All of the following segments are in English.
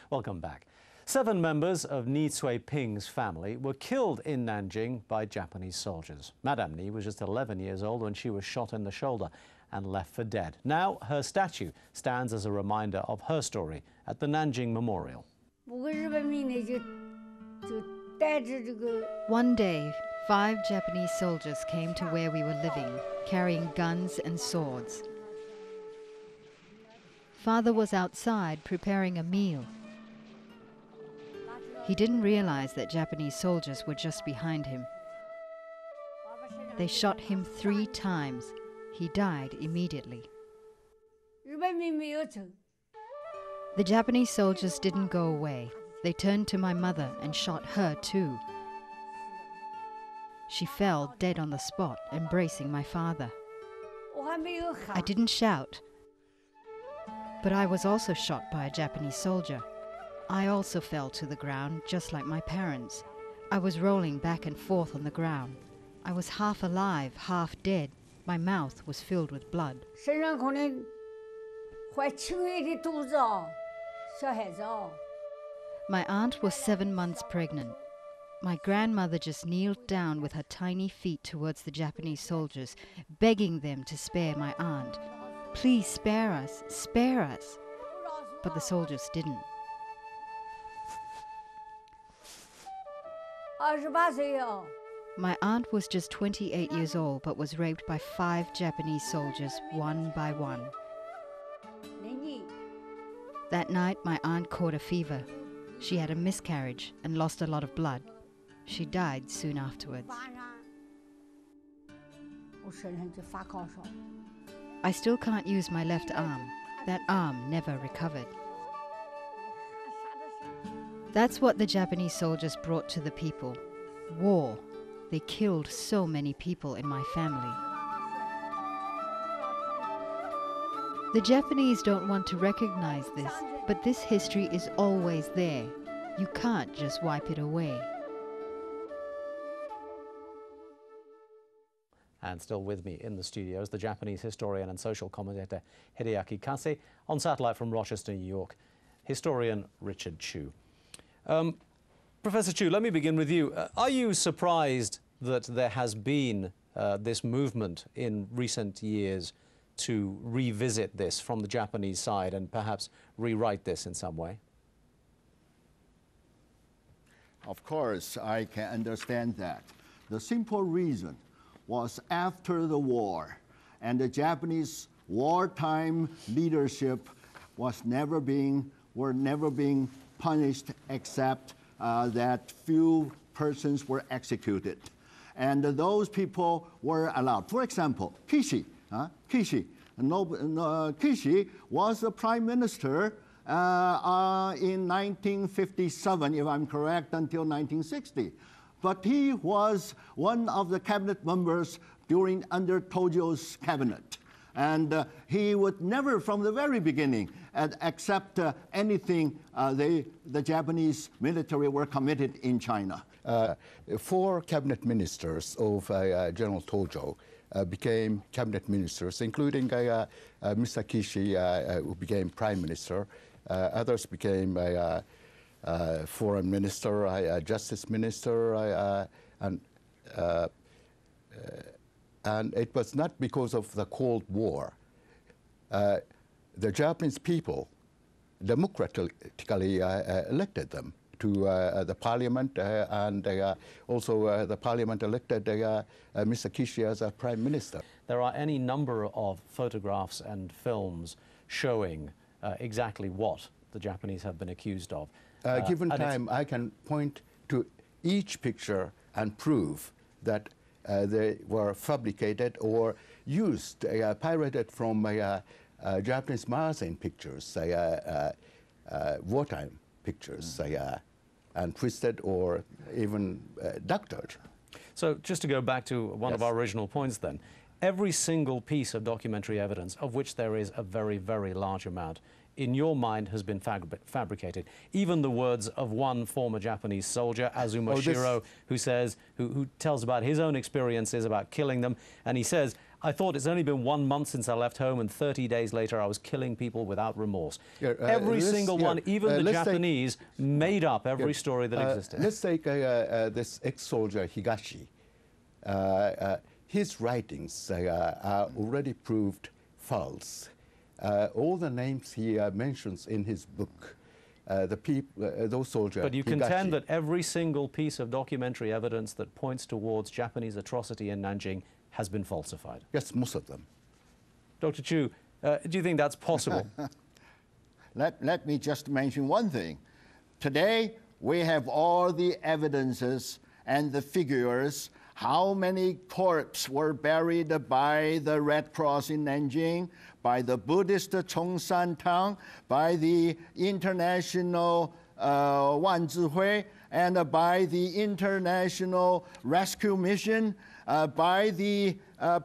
Welcome back. 7 members of Ni Cui-ping's family were killed in Nanjing by Japanese soldiers. Madame Ni was just 11 years old when she was shot in the shoulder and left for dead. Now her statue stands as a reminder of her story at the Nanjing Memorial. One day, 5 Japanese soldiers came to where we were living, carrying guns and swords. Father was outside preparing a meal. He didn't realize that Japanese soldiers were just behind him. They shot him 3 times. He died immediately. The Japanese soldiers didn't go away. They turned to my mother and shot her too. She fell dead on the spot, embracing my father. I didn't shout, but I was also shot by a Japanese soldier. I also fell to the ground, just like my parents. I was rolling back and forth on the ground. I was half alive, half dead. My mouth was filled with blood. My aunt was 7 months pregnant. My grandmother just kneeled down with her tiny feet towards the Japanese soldiers, begging them to spare my aunt. Please spare us, spare us. But the soldiers didn't. My aunt was just 28 years old but was raped by 5 Japanese soldiers, one by one. That night, my aunt caught a fever. She had a miscarriage and lost a lot of blood. She died soon afterwards. I still can't use my left arm. That arm never recovered. That's what the Japanese soldiers brought to the people. War. They killed so many people in my family. The Japanese don't want to recognize this, but this history is always there. You can't just wipe it away. And still with me in the studios, the Japanese historian and social commentator Hideaki Kase, on satellite from Rochester, New York, historian Richard Chu. Professor Chu, let me begin with you. Are you surprised that there has been this movement in recent years to revisit this from the Japanese side and perhaps rewrite this in some way? Of course, I can understand that. The simple reason was after the war, and the Japanese wartime leadership were never being punished except that few persons were executed. And those people were allowed. For example, Kishi. Kishi was the prime minister in 1957, if I'm correct, until 1960. But he was one of the cabinet members under Tojo's cabinet. And he would never, from the very beginning, accept anything the Japanese military were committed in China. 4 cabinet ministers of General Tojo became cabinet ministers, including Mr. Kishi, who became prime minister. Others became foreign minister, justice minister, and it was not because of the Cold War. The Japanese people democratically elected them to the parliament, and also the parliament elected Mr. Kishi as a prime minister. There are any number of photographs and films showing exactly what the Japanese have been accused of. Given time, I can point to each picture and prove that they were fabricated or used, pirated from Japanese magazine pictures, wartime pictures, and twisted or even doctored. So just to go back to one of our original points then, every single piece of documentary evidence, of which there is a very, very large amount, in your mind has been fabricated. Even the words of one former Japanese soldier, Azuma Shiro, who tells about his own experiences about killing them, and he says, I thought it's only been 1 month since I left home, and 30 days later I was killing people without remorse. Every single one, even the Japanese, made up every story that existed. Let's take this ex-soldier Higashi. His writings are already proved false. All the names he mentions in his book, those soldiers. But you contend that every single piece of documentary evidence that points towards Japanese atrocity in Nanjing has been falsified? Yes, most of them. Dr. Chu, do you think that's possible? Let me just mention one thing. Today, we have all the evidences and the figures, how many corpses were buried by the Red Cross in Nanjing, by the Buddhist Chongshan Tang, by the International Wanzhihui, and by the International Rescue Mission, by the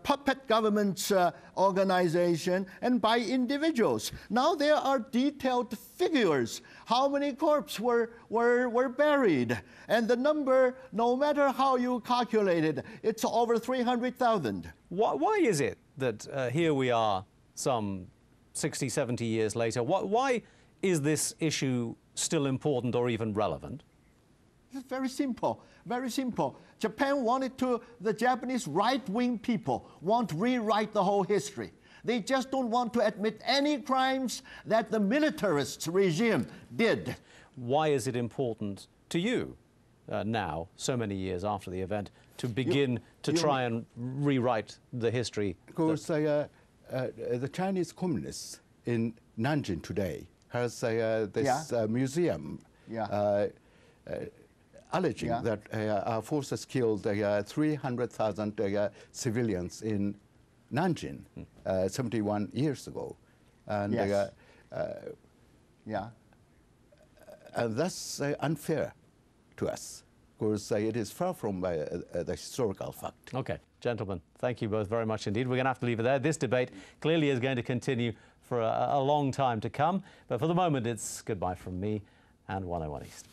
puppet government organization, and by individuals. Now there are detailed figures, how many corpses were buried. And the number, no matter how you calculate it, it's over 300,000. Why is it that here we are some 60, 70 years later? Why is this issue still important or even relevant? It's very simple, very simple. Japan wanted to, the Japanese right-wing people want to rewrite the whole history. They just don't want to admit any crimes that the militarist regime did. Why is it important to you now, so many years after the event, to begin to try and rewrite the history? Of course, the Chinese communists in Nanjing today has this museum alleging that our forces killed 300,000 civilians in Nanjing 71 years ago. And, and that's unfair to us, because it is far from the historical fact. Okay, gentlemen, thank you both very much indeed. We're going to have to leave it there. This debate clearly is going to continue for a long time to come. But for the moment, it's goodbye from me and 101 East.